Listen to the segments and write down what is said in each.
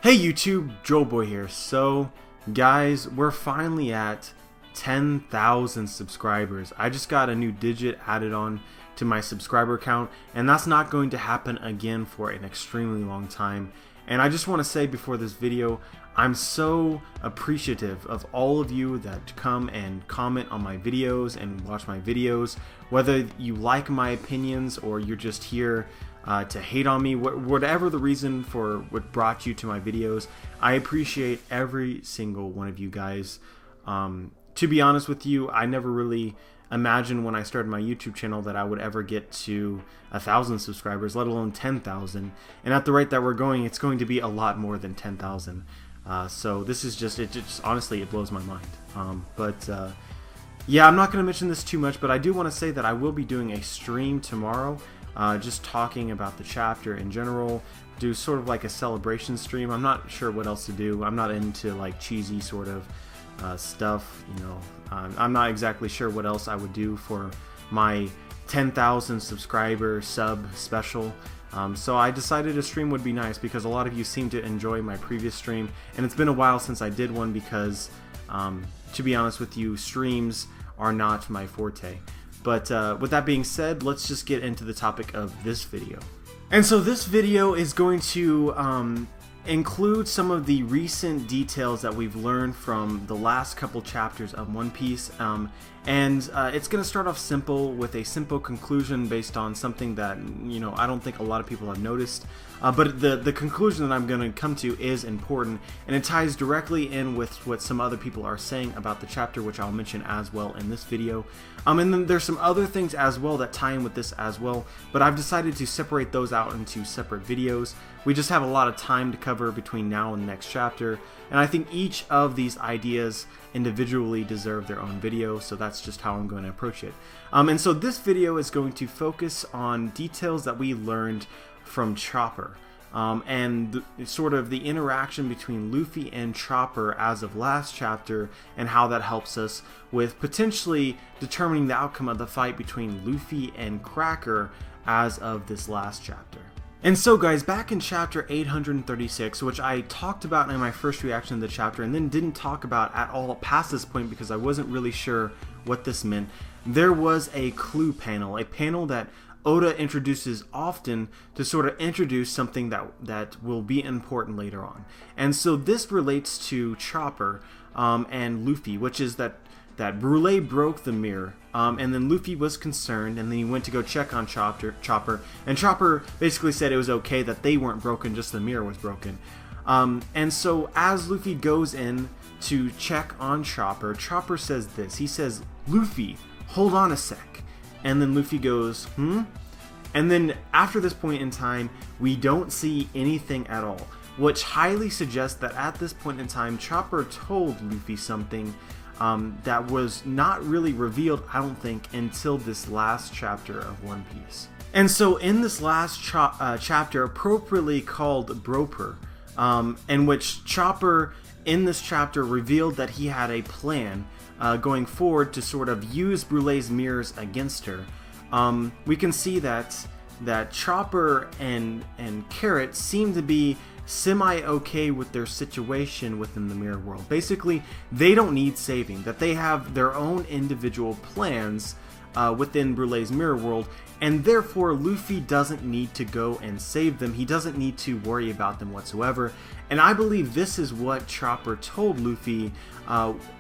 Hey YouTube, Joelboy here. So guys, we're finally at 10,000 subscribers. I just got a new digit added on to my subscriber count, and that's not going to happen again for an extremely long time. And I just want to say before this video, I'm so appreciative of all of you that come and comment on my videos and watch my videos, whether you like my opinions or you're just here to hate on me, whatever the reason for what brought you to my videos. I appreciate every single one of you guys. To be honest with you, I never really imagined when I started my YouTube channel that I would ever get to 1,000 subscribers, let alone 10,000. And at the rate that we're going, it's going to be a lot more than 10,000. So this is just, honestly, it blows my mind. Yeah, I'm not going to mention this too much, but I do want to say that I will be doing a stream tomorrow, just talking about the chapter in general, do sort of like a celebration stream. I'm not sure what else to do. I'm not into like cheesy sort of stuff, you know. I'm not exactly sure what else I would do for my 10,000 subscriber sub special. So I decided a stream would be nice because a lot of you seem to enjoy my previous stream, and it's been a while since I did one because, to be honest with you, streams are not my forte. But with that being said, let's just get into the topic of this video. And so this video is going to include some of the recent details that we've learned from the last couple chapters of One Piece, and it's going to start off simple with a simple conclusion based on something that, you know, I don't think a lot of people have noticed, but the conclusion that I'm going to come to is important, and it ties directly in with what some other people are saying about the chapter, which I'll mention as well in this video. And then there's some other things as well that tie in with this as well, but I've decided to separate those out into separate videos. We just have a lot of time to cover between now and the next chapter, and I think each of these ideas individually deserve their own video, so that's just how I'm going to approach it. And so this video is going to focus on details that we learned from Chopper, and sort of the interaction between Luffy and Chopper as of last chapter, and how that helps us with potentially determining the outcome of the fight between Luffy and Cracker as of this last chapter. And so guys, back in chapter 836, which I talked about in my first reaction to the chapter and then didn't talk about at all past this point because I wasn't really sure what this meant, there was a clue panel, a panel that Oda introduces often to sort of introduce something that will be important later on. And so this relates to Chopper and Luffy, which is that Brule broke the mirror, and then Luffy was concerned, and then he went to go check on Chopper, and Chopper basically said it was okay that they weren't broken, just the mirror was broken. And so as Luffy goes in to check on Chopper, Chopper says this. He says, "Luffy, hold on a sec." And then Luffy goes, "Hmm?" And then after this point in time, we don't see anything at all, which highly suggests that at this point in time, Chopper told Luffy something that was not really revealed, I don't think, until this last chapter of One Piece. And so in this last chapter, appropriately called Broper, in which Chopper in this chapter revealed that he had a plan going forward to sort of use Brule's mirrors against her, we can see that Chopper and Carrot seem to be semi-okay with their situation within the mirror world. Basically, they don't need saving, that they have their own individual plans within Brule's mirror world, and therefore Luffy doesn't need to go and save them. He doesn't need to worry about them whatsoever. And I believe this is what Chopper told Luffy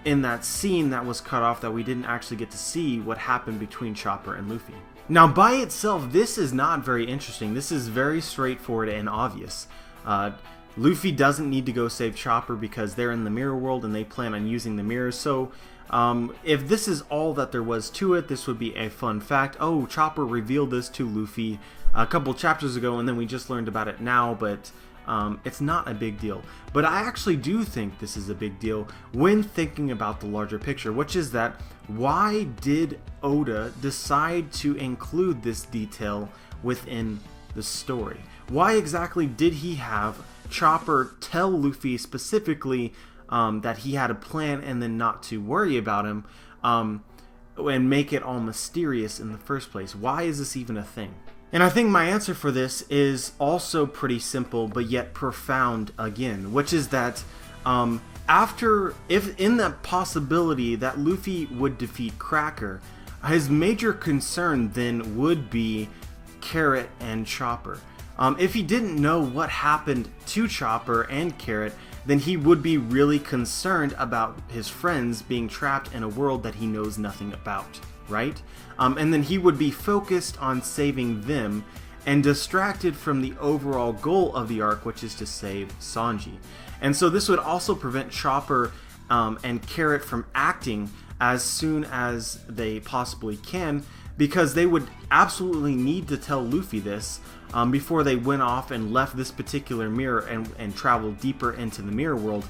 in that scene that was cut off, that we didn't actually get to see what happened between Chopper and Luffy. Now, by itself, this is not very interesting. This is very straightforward and obvious. Luffy doesn't need to go save Chopper because they're in the mirror world and they plan on using the mirrors. So if this is all that there was to it, this would be a fun fact. Oh, Chopper revealed this to Luffy a couple chapters ago and then we just learned about it now, but it's not a big deal. But I actually do think this is a big deal when thinking about the larger picture, which is that why did Oda decide to include this detail within the story? Why exactly did he have Chopper tell Luffy specifically that he had a plan and then not to worry about him, and make it all mysterious in the first place? Why is this even a thing? And I think my answer for this is also pretty simple, but yet profound again, which is that if in the possibility that Luffy would defeat Cracker, his major concern then would be Carrot and Chopper. If he didn't know what happened to Chopper and Carrot, then he would be really concerned about his friends being trapped in a world that he knows nothing about, right? And then he would be focused on saving them and distracted from the overall goal of the arc, which is to save Sanji. And so this would also prevent Chopper and Carrot from acting as soon as they possibly can, because they would absolutely need to tell Luffy this before they went off and left this particular mirror and traveled deeper into the mirror world,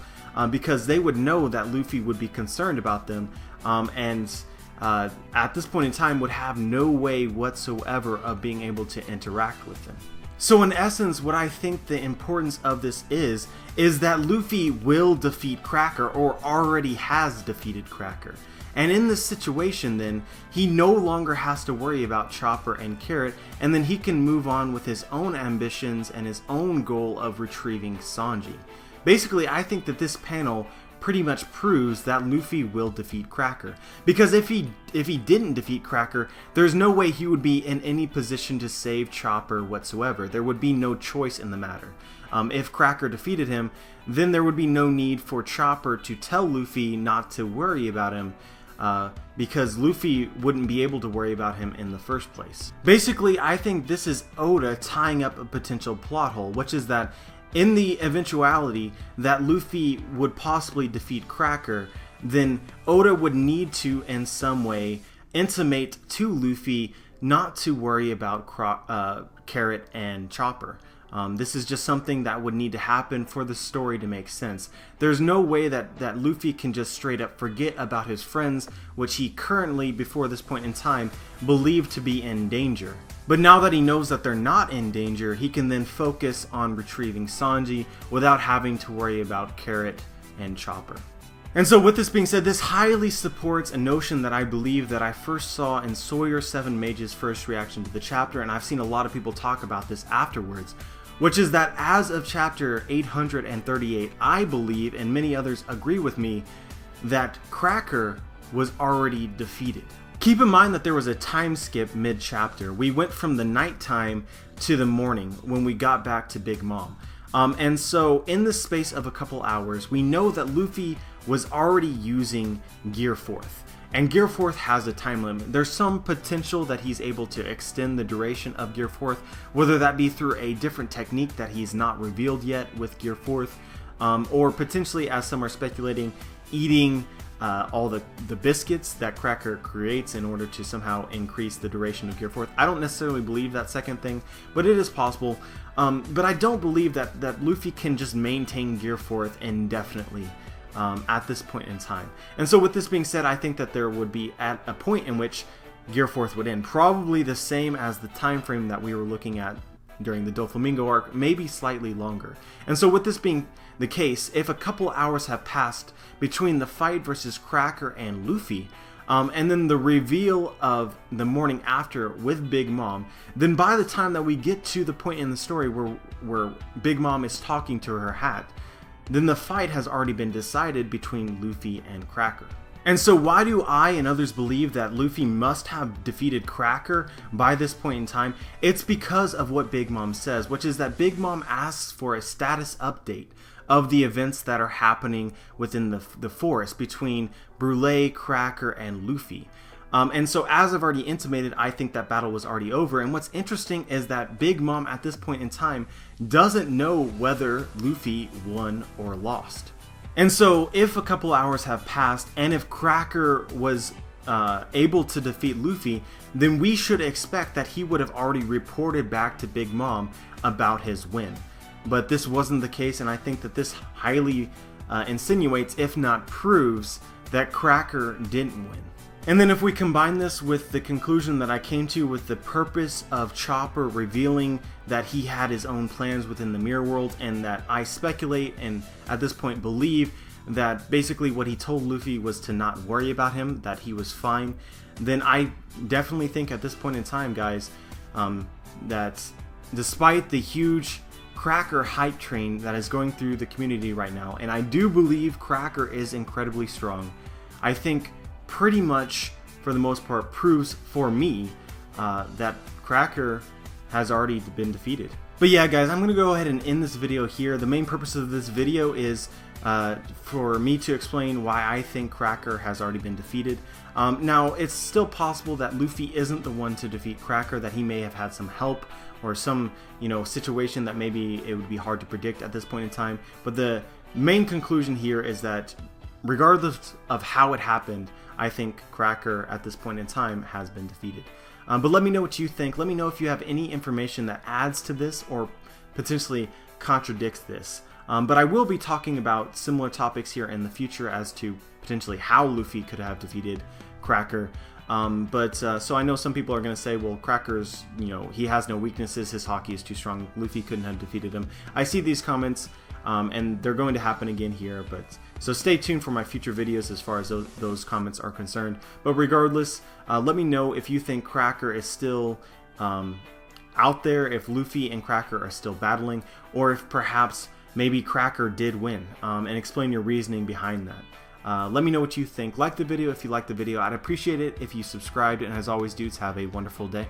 because they would know that Luffy would be concerned about them, and at this point in time would have no way whatsoever of being able to interact with them. So in essence, what I think the importance of this is that Luffy will defeat Cracker, or already has defeated Cracker. And in this situation then, he no longer has to worry about Chopper and Carrot, and then he can move on with his own ambitions and his own goal of retrieving Sanji. Basically, I think that this panel pretty much proves that Luffy will defeat Cracker. Because if he didn't defeat Cracker, there's no way he would be in any position to save Chopper whatsoever. There would be no choice in the matter. If Cracker defeated him, then there would be no need for Chopper to tell Luffy not to worry about him, because Luffy wouldn't be able to worry about him in the first place. Basically, I think this is Oda tying up a potential plot hole, which is that in the eventuality that Luffy would possibly defeat Cracker, then Oda would need to in some way intimate to Luffy not to worry about Carrot and Chopper. This is just something that would need to happen for the story to make sense. There's no way that Luffy can just straight up forget about his friends, which he currently, before this point in time, believed to be in danger. But now that he knows that they're not in danger, he can then focus on retrieving Sanji without having to worry about Carrot and Chopper. And so with this being said, this highly supports a notion that I believe that I first saw in Sawyer 7 Mage's first reaction to the chapter, and I've seen a lot of people talk about this afterwards, which is that as of chapter 838, I believe, and many others agree with me, that Cracker was already defeated. Keep in mind that there was a time skip mid-chapter. We went from the nighttime to the morning when we got back to Big Mom. And so in the space of a couple hours, we know that Luffy was already using Gear Forth. And Gear Forth has a time limit. There's some potential that he's able to extend the duration of Gear Forth, whether that be through a different technique that he's not revealed yet with Gear Forth, or potentially, as some are speculating, eating all the biscuits that Cracker creates in order to somehow increase the duration of Gear Forth. I don't necessarily believe that second thing, but it is possible. But I don't believe that Luffy can just maintain Gear Forth indefinitely at this point in time. And so with this being said, I think that there would be at a point in which Gear Forth would end, probably the same as the time frame that we were looking at during the Doflamingo arc, maybe slightly longer. And so with this being the case, if a couple hours have passed between the fight versus Cracker and Luffy, and then the reveal of the morning after with Big Mom, then by the time that we get to the point in the story where Big Mom is talking to her hat, then the fight has already been decided between Luffy and Cracker. And so why do I and others believe that Luffy must have defeated Cracker by this point in time? It's because of what Big Mom says, which is that Big Mom asks for a status update of the events that are happening within the forest between Brûlé, Cracker, and Luffy. And so as I've already intimated, I think that battle was already over. And what's interesting is that Big Mom at this point in time doesn't know whether Luffy won or lost. And so if a couple hours have passed and if Cracker was able to defeat Luffy, then we should expect that he would have already reported back to Big Mom about his win. But this wasn't the case, and I think that this highly insinuates, if not proves, that Cracker didn't win. And then if we combine this with the conclusion that I came to with the purpose of Chopper revealing that he had his own plans within the mirror world, and that I speculate and at this point believe that basically what he told Luffy was to not worry about him, that he was fine, then I definitely think at this point in time, guys, that despite the huge Cracker hype train that is going through the community right now, and I do believe Cracker is incredibly strong, I think pretty much for the most part proves for me that Cracker has already been defeated. But yeah, guys, I'm gonna go ahead and end this video here. The main purpose of this video is for me to explain why I think Cracker has already been defeated. Now, it's still possible that Luffy isn't the one to defeat Cracker, that he may have had some help or some, situation that maybe it would be hard to predict at this point in time. But the main conclusion here is that regardless of how it happened, I think Cracker at this point in time has been defeated. But let me know what you think. Let me know if you have any information that adds to this or potentially contradicts this. But I will be talking about similar topics here in the future as to potentially how Luffy could have defeated Cracker. So I know some people are going to say, well, Cracker's, he has no weaknesses, his hockey is too strong, Luffy couldn't have defeated him. I see these comments, and they're going to happen again here, so stay tuned for my future videos as far as those comments are concerned. But regardless, let me know if you think Cracker is still out there, if Luffy and Cracker are still battling, or if perhaps maybe Cracker did win, and explain your reasoning behind that. Let me know what you think. Like the video if you liked the video. I'd appreciate it if you subscribed, and as always, dudes, have a wonderful day.